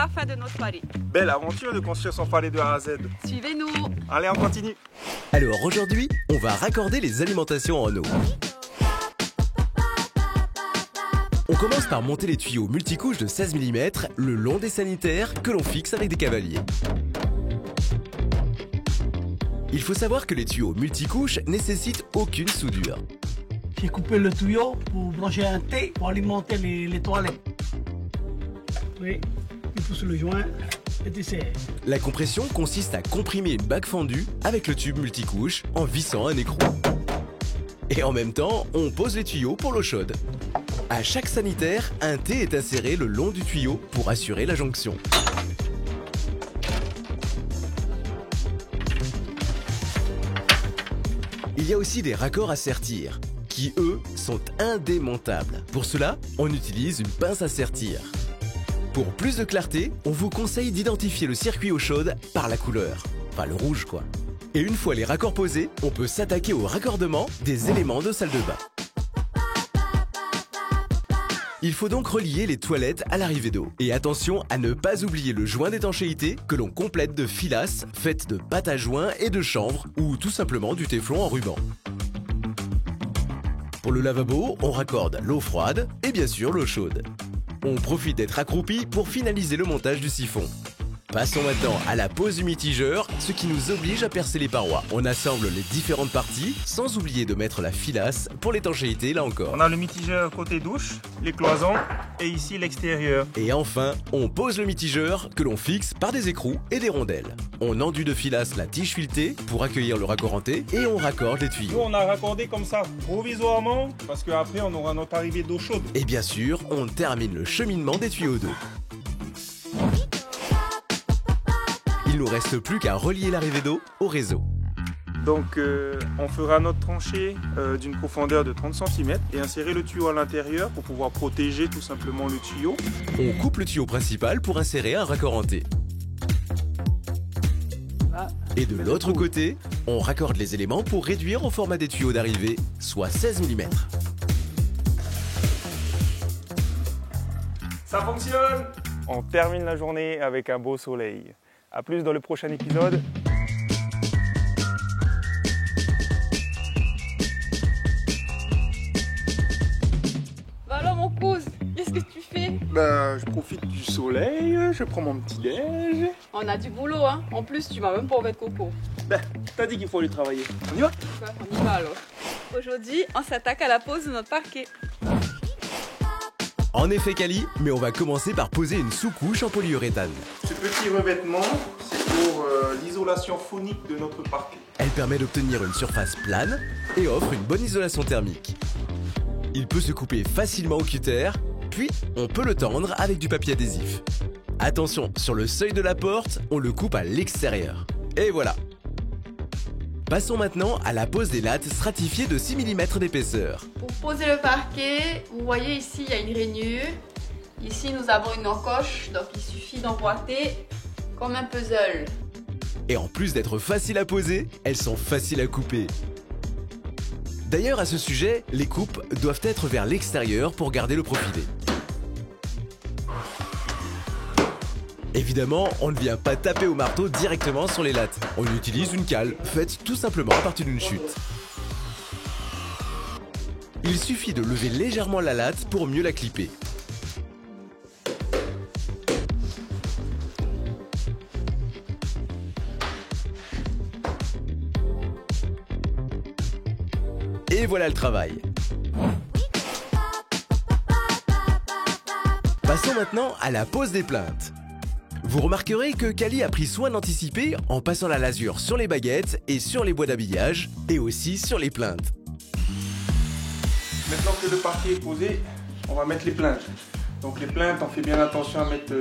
la fin de notre pari. Belle aventure de construire son palais de A à Z. Suivez-nous. Allez, on continue. Alors aujourd'hui, on va raccorder les alimentations en eau. On commence par monter les tuyaux multicouches de 16 mm le long des sanitaires que l'on fixe avec des cavaliers. Il faut savoir que les tuyaux multicouches nécessitent aucune soudure. J'ai coupé le tuyau pour brancher un T pour alimenter les toilettes. Oui, il pousse le joint et tu sais. La compression consiste à comprimer une bague fendue avec le tube multicouche en vissant un écrou. Et en même temps, on pose les tuyaux pour l'eau chaude. À chaque sanitaire, un T est inséré le long du tuyau pour assurer la jonction. Il y a aussi des raccords à sertir, qui eux sont indémontables. Pour cela, on utilise une pince à sertir. Pour plus de clarté, on vous conseille d'identifier le circuit eau chaude par la couleur. Enfin le rouge quoi. Et une fois les raccords posés, on peut s'attaquer au raccordement des éléments de salle de bain. Il faut donc relier les toilettes à l'arrivée d'eau. Et attention à ne pas oublier le joint d'étanchéité que l'on complète de filasses faites de pâte à joint et de chanvre ou tout simplement du téflon en ruban. Pour le lavabo, on raccorde l'eau froide et bien sûr l'eau chaude. On profite d'être accroupi pour finaliser le montage du siphon. Passons maintenant à la pose du mitigeur, ce qui nous oblige à percer les parois. On assemble les différentes parties, sans oublier de mettre la filasse pour l'étanchéité là encore. On a le mitigeur côté douche, les cloisons et ici l'extérieur. Et enfin, on pose le mitigeur que l'on fixe par des écrous et des rondelles. On enduit de filasse la tige filetée pour accueillir le raccord en T et on raccorde les Nous tuyaux. on a raccordé comme ça provisoirement parce qu'après on aura notre arrivée d'eau chaude. Et bien sûr, on termine le cheminement des tuyaux d'eau. Il nous reste plus qu'à relier l'arrivée d'eau au réseau. Donc on fera notre tranchée d'une profondeur de 30 cm et insérer le tuyau à l'intérieur pour pouvoir protéger tout simplement le tuyau. On coupe le tuyau principal pour insérer un raccord en T. Et de l'autre côté, on raccorde les éléments pour réduire au format des tuyaux d'arrivée, soit 16 mm. Ça fonctionne! On termine la journée avec un beau soleil. A plus dans le prochain épisode. Bah alors mon pouce, qu'est-ce que tu fais? Je profite du soleil, je prends mon petit déj. On a du boulot hein. En plus tu m'as même pas enlevé de coco. T'as dit qu'il faut aller travailler. On y va? Ouais, on y va alors. Aujourd'hui, on s'attaque à la pose de notre parquet. En effet Kali, mais on va commencer par poser une sous-couche en polyuréthane. Ce petit revêtement, c'est pour l'isolation phonique de notre parquet. Elle permet d'obtenir une surface plane et offre une bonne isolation thermique. Il peut se couper facilement au cutter, puis on peut le tendre avec du papier adhésif. Attention, sur le seuil de la porte, on le coupe à l'extérieur. Et voilà. Passons maintenant à la pose des lattes stratifiées de 6 mm d'épaisseur. Pour poser le parquet, vous voyez ici il y a une rainure. Ici nous avons une encoche, donc il suffit d'emboîter comme un puzzle. Et en plus d'être faciles à poser, elles sont faciles à couper. D'ailleurs à ce sujet, les coupes doivent être vers l'extérieur pour garder le profilé. Évidemment, on ne vient pas taper au marteau directement sur les lattes. On utilise une cale, faite tout simplement à partir d'une chute. Il suffit de lever légèrement la latte pour mieux la clipper. Et voilà le travail. Passons maintenant à la pose des plinthes. Vous remarquerez que Kali a pris soin d'anticiper en passant la lasure sur les baguettes et sur les bois d'habillage et aussi sur les plinthes. Maintenant que le parquet est posé, on va mettre les plinthes. Donc les plinthes, on fait bien attention à mettre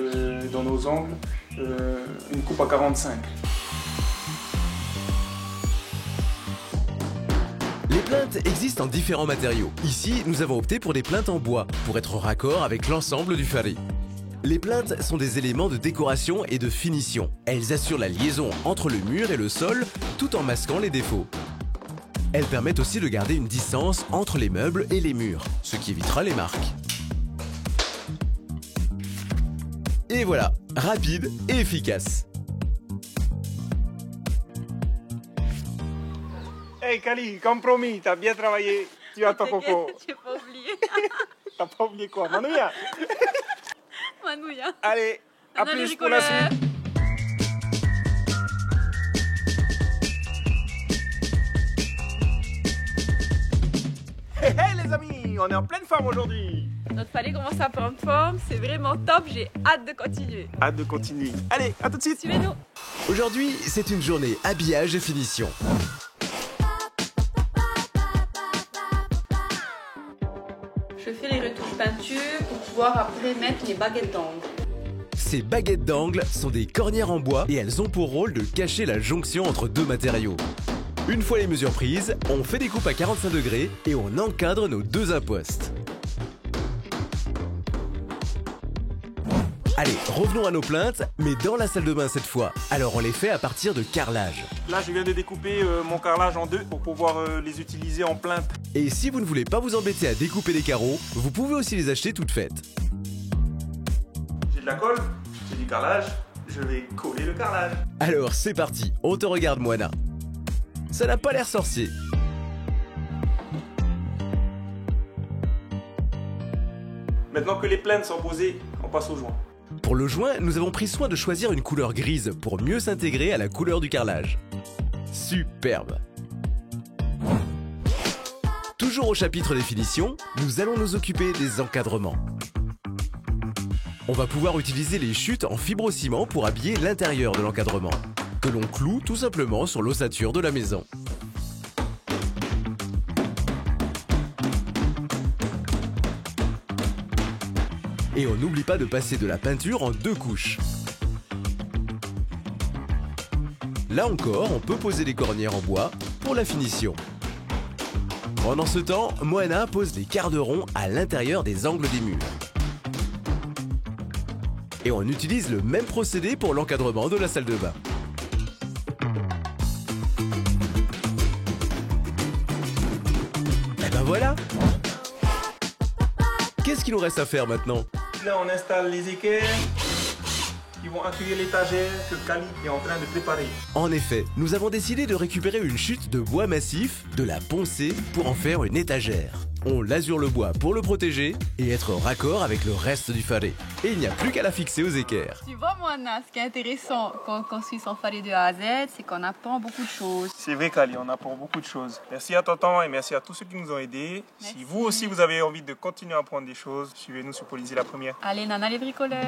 dans nos angles une coupe à 45. Les plinthes existent en différents matériaux. Ici, nous avons opté pour des plinthes en bois pour être raccord avec l'ensemble du fari. Les plinthes sont des éléments de décoration et de finition. Elles assurent la liaison entre le mur et le sol tout en masquant les défauts. Elles permettent aussi de garder une distance entre les meubles et les murs, ce qui évitera les marques. Et voilà, rapide et efficace. Hey Kali, comme promis, t'as bien travaillé. Tu as ton coco. J'ai pas oublié. T'as pas oublié quoi, Manouya? Manouya. Allez, à Nana, les plus pour la bricoleurs. suite. Hey, hey les amis, on est en pleine forme aujourd'hui. Notre palais commence à prendre forme, c'est vraiment top, j'ai hâte de continuer. Hâte de continuer. Allez, à tout de suite. Suivez-nous. Aujourd'hui, c'est une journée habillage et finition. Je fais les retouches peinture pour pouvoir après mettre les baguettes d'angle. Ces baguettes d'angle sont des cornières en bois et elles ont pour rôle de cacher la jonction entre deux matériaux. Une fois les mesures prises, on fait des coupes à 45 degrés et on encadre nos deux impostes. Allez, revenons à nos plaintes, mais dans la salle de bain cette fois. Alors on les fait à partir de carrelage. Là, je viens de découper mon carrelage en deux pour pouvoir les utiliser en plainte. Et si vous ne voulez pas vous embêter à découper les carreaux, vous pouvez aussi les acheter toutes faites. J'ai de la colle, j'ai du carrelage, je vais coller le carrelage. Alors c'est parti, on te regarde Moana. Ça n'a pas l'air sorcier. Maintenant que les plaintes sont posées, on passe au joint. Pour le joint, nous avons pris soin de choisir une couleur grise pour mieux s'intégrer à la couleur du carrelage. Superbe! Toujours au chapitre des finitions, nous allons nous occuper des encadrements. On va pouvoir utiliser les chutes en fibrociment pour habiller l'intérieur de l'encadrement, que l'on cloue tout simplement sur l'ossature de la maison. Et on n'oublie pas de passer de la peinture en deux couches. Là encore, on peut poser les cornières en bois pour la finition. Pendant ce temps, Moana pose les quarts de rond à l'intérieur des angles des murs. Et on utilise le même procédé pour l'encadrement de la salle de bain. Et ben voilà! Qu'est-ce qu'il nous reste à faire maintenant? Là, on installe les équerres qui vont accueillir l'étagère que Kali est en train de préparer. En effet, nous avons décidé de récupérer une chute de bois massif, de la poncer pour en faire une étagère. On lasure le bois pour le protéger et être raccord avec le reste du faré. Et il n'y a plus qu'à la fixer aux équerres. Tu vois, Moana, ce qui est intéressant quand on construit son faré de A à Z, c'est qu'on apprend beaucoup de choses. C'est vrai, Kali, on apprend beaucoup de choses. Merci à Tonton et merci à tous ceux qui nous ont aidés. Merci. Si vous aussi vous avez envie de continuer à apprendre des choses, suivez-nous sur Polysie la Première. Allez, Nana les bricoleurs.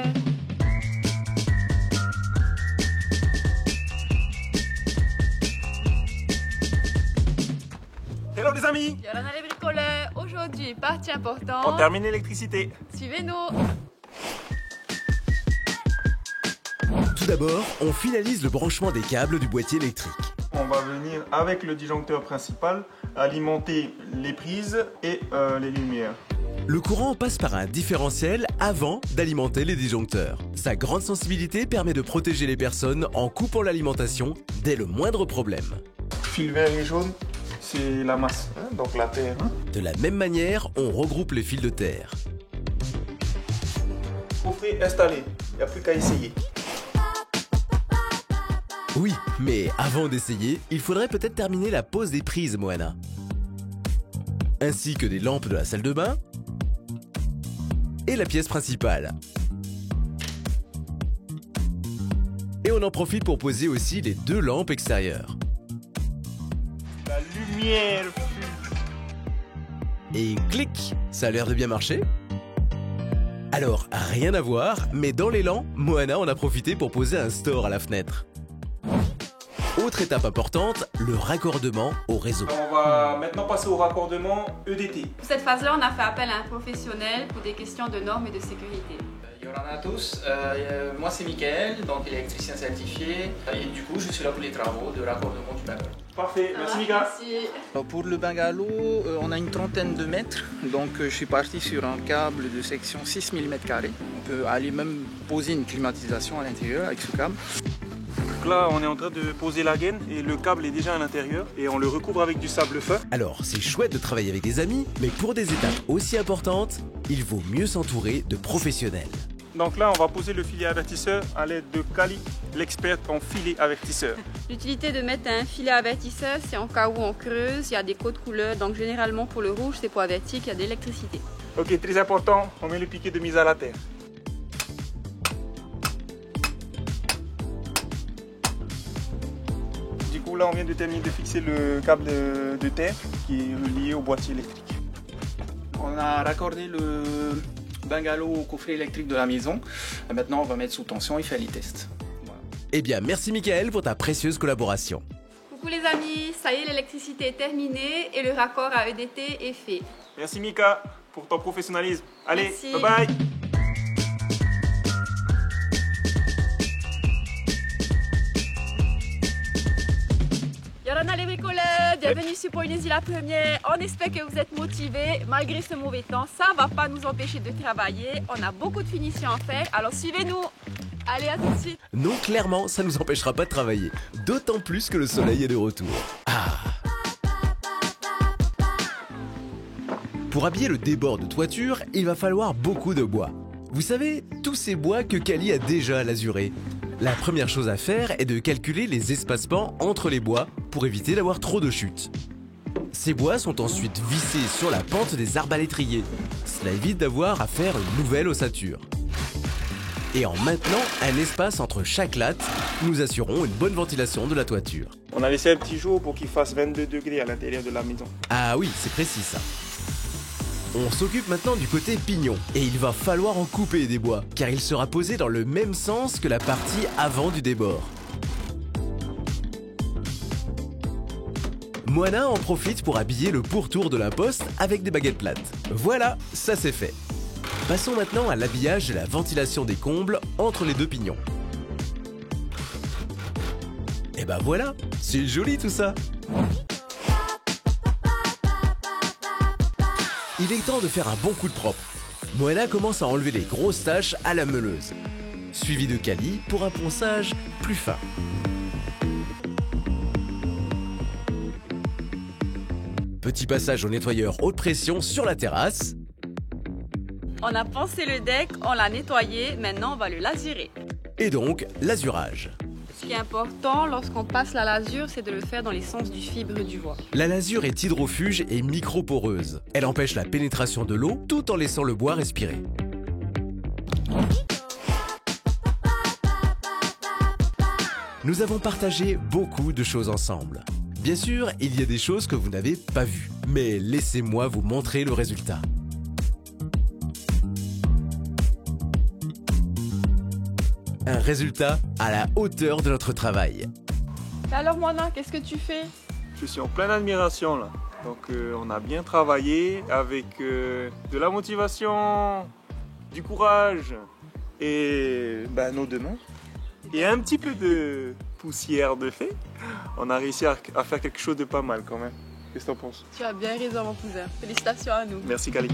Hello les amis! Yolanda les bricoleurs. Aujourd'hui, partie importante. On termine l'électricité. Suivez-nous. Tout d'abord, on finalise le branchement des câbles du boîtier électrique. On va venir avec le disjoncteur principal alimenter les prises et les lumières. Le courant passe par un différentiel avant d'alimenter les disjoncteurs. Sa grande sensibilité permet de protéger les personnes en coupant l'alimentation dès le moindre problème. Fil vert et jaune, c'est la masse, hein, donc la terre. Hein. De la même manière, on regroupe les fils de terre. Coffret installé, il n'y a plus qu'à essayer. Oui, mais avant d'essayer, il faudrait peut-être terminer la pose des prises, Moana. Ainsi que des lampes de la salle de bain et la pièce principale. Et on en profite pour poser aussi les deux lampes extérieures. La lumière Et clic, ça a l'air de bien marcher. Alors, rien à voir, mais dans l'élan, Moana en a profité pour poser un store à la fenêtre. Autre étape importante, le raccordement au réseau. On va maintenant passer au raccordement EDT. Pour cette phase-là, on a fait appel à un professionnel pour des questions de normes et de sécurité. Yorana à tous, moi c'est Mickaël, donc électricien certifié et du coup je suis là pour les travaux de raccordement du bungalow. Parfait, merci Mika. Merci. Pour le bungalow, on a une trentaine de mètres, donc je suis parti sur un câble de section 6000 m². On peut aller même poser une climatisation à l'intérieur avec ce câble. Donc là on est en train de poser la gaine et le câble est déjà à l'intérieur et on le recouvre avec du sable fin. Alors, c'est chouette de travailler avec des amis, mais pour des étapes aussi importantes, il vaut mieux s'entourer de professionnels. Donc là, on va poser le filet avertisseur à l'aide de Kali, l'experte en filet avertisseur. L'utilité de mettre un filet avertisseur, c'est en cas où on creuse, il y a des codes couleurs. Donc généralement pour le rouge, c'est pour avertir qu'il y a de l'électricité. Ok, très important, on met le piquet de mise à la terre. Du coup, là, on vient de terminer de fixer le câble de terre qui est relié au boîtier électrique. On a raccordé le bungalow au coffret électrique de la maison. Et maintenant, on va mettre sous tension et faire les tests. Voilà. Eh bien, merci Michael pour ta précieuse collaboration. Coucou les amis, ça y est, l'électricité est terminée et le raccord à EDT est fait. Merci Mika pour ton professionnalisme. Allez, Merci. bye bye. Yorana les bricoleurs, bienvenue sur Polynésie la première. On espère que vous êtes motivés malgré ce mauvais temps. Ça ne va pas nous empêcher de travailler. On a beaucoup de finitions à faire, alors suivez-nous. Allez, à tout de suite. Non, clairement, ça ne nous empêchera pas de travailler. D'autant plus que le soleil est de retour. Pour habiller le débord de toiture, il va falloir beaucoup de bois. Vous savez, tous ces bois que Kali a déjà lasurés. La première chose à faire est de calculer les espacements entre les bois pour éviter d'avoir trop de chutes. Ces bois sont ensuite vissés sur la pente des arbalétriers. Cela évite d'avoir à faire une nouvelle ossature. Et en maintenant un espace entre chaque latte, nous assurons une bonne ventilation de la toiture. On a laissé un petit jour pour qu'il fasse 22 degrés à l'intérieur de la maison. Ah oui, c'est précis ça. On s'occupe maintenant du côté pignon et il va falloir en couper des bois car il sera posé dans le même sens que la partie avant du débord. Moana en profite pour habiller le pourtour de la poste avec des baguettes plates. Voilà, ça c'est fait. Passons maintenant à l'habillage et la ventilation des combles entre les deux pignons. Et ben voilà, c'est joli tout ça. Il est temps de faire un bon coup de propre. Moana commence à enlever les grosses taches à la meuleuse, suivi de Kali pour un ponçage plus fin. Petit passage au nettoyeur haute pression sur la terrasse. On a poncé le deck, on l'a nettoyé, maintenant on va le lasurer. Et donc, l'asurage. Ce qui est important lorsqu'on passe la lasure, c'est de le faire dans les sens du fibre du bois. La lasure est hydrofuge et microporeuse. Elle empêche la pénétration de l'eau tout en laissant le bois respirer. Nous avons partagé beaucoup de choses ensemble. Bien sûr, il y a des choses que vous n'avez pas vues, mais laissez-moi vous montrer le résultat. Un résultat à la hauteur de notre travail. Alors Moana, qu'est-ce que tu fais? Je suis en pleine admiration là. Donc on a bien travaillé avec de la motivation, du courage et nos deux mains. Et un petit peu de poussière de fait. On a réussi à faire quelque chose de pas mal quand même. Qu'est-ce que t'en penses? Tu as bien raison mon cousin. Félicitations à nous. Merci Kali.